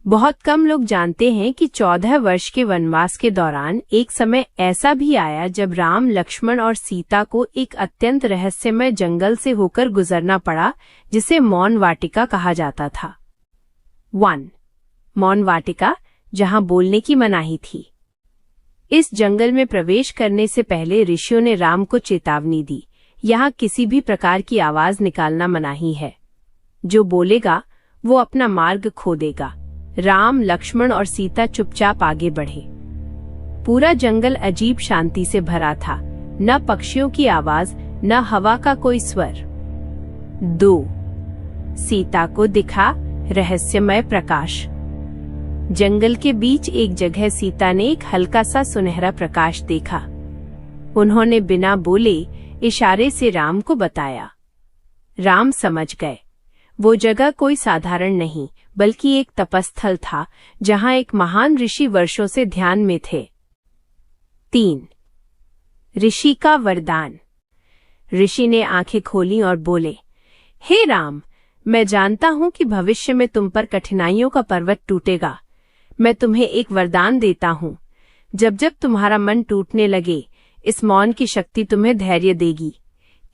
बहुत कम लोग जानते हैं कि 14 वर्ष के वनवास के दौरान एक समय ऐसा भी आया जब राम, लक्ष्मण और सीता को एक अत्यंत रहस्यमय जंगल से होकर गुजरना पड़ा, जिसे मौन वाटिका कहा जाता था। 1. मौन वाटिका, जहां बोलने की मनाही थी। इस जंगल में प्रवेश करने से पहले ऋषियों ने राम को चेतावनी दी, यहाँ किसी भी प्रकार की आवाज निकालना मनाही है। जो बोलेगा वो अपना मार्ग खो देगा। राम, लक्ष्मण और सीता चुपचाप आगे बढ़े। पूरा जंगल अजीब शांति से भरा था, न पक्षियों की आवाज, न हवा का कोई स्वर। 2. सीता को दिखा रहस्यमय प्रकाश। जंगल के बीच एक जगह सीता ने एक हल्का सा सुनहरा प्रकाश देखा। उन्होंने बिना बोले इशारे से राम को बताया। राम समझ गए, वो जगह कोई साधारण नहीं बल्कि एक तपस्थल था, जहां एक महान ऋषि वर्षों से ध्यान में थे। 3. ऋषि का वरदान। ऋषि ने आंखें खोली और बोले, हे राम, मैं जानता हूं कि भविष्य में तुम पर कठिनाइयों का पर्वत टूटेगा। मैं तुम्हें एक वरदान देता हूं। जब जब तुम्हारा मन टूटने लगे, इस मौन की शक्ति तुम्हें धैर्य देगी।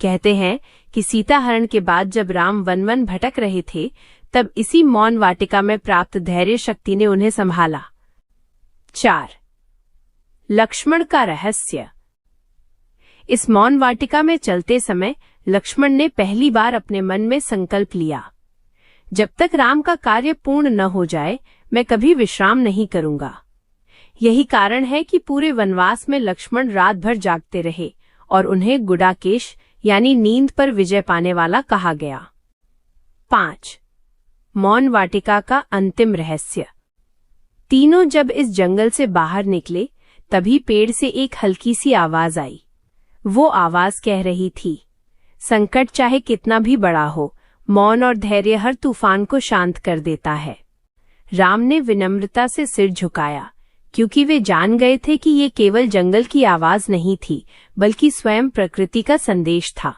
कहते हैं कि सीता हरण के बाद जब राम वन भटक रहे थे, तब इसी मौन वाटिका में प्राप्त धैर्य शक्ति ने उन्हें संभाला। 4. लक्ष्मण का रहस्य। इस मौन वाटिका में चलते समय लक्ष्मण ने पहली बार अपने मन में संकल्प लिया, जब तक राम का कार्य पूर्ण न हो जाए मैं कभी विश्राम नहीं करूंगा। यही कारण है कि पूरे वनवास में लक्ष्मण रात भर जागते रहे और उन्हें गुडाकेश यानी नींद पर विजय पाने वाला कहा गया। 5. मौन वाटिका का अंतिम रहस्य। तीनों जब इस जंगल से बाहर निकले, तभी पेड़ से एक हल्की सी आवाज आई। वो आवाज कह रही थी, संकट चाहे कितना भी बड़ा हो, मौन और धैर्य हर तूफान को शांत कर देता है। राम ने विनम्रता से सिर झुकाया, क्योंकि वे जान गए थे कि ये केवल जंगल की आवाज नहीं थी, बल्कि स्वयं प्रकृति का संदेश था।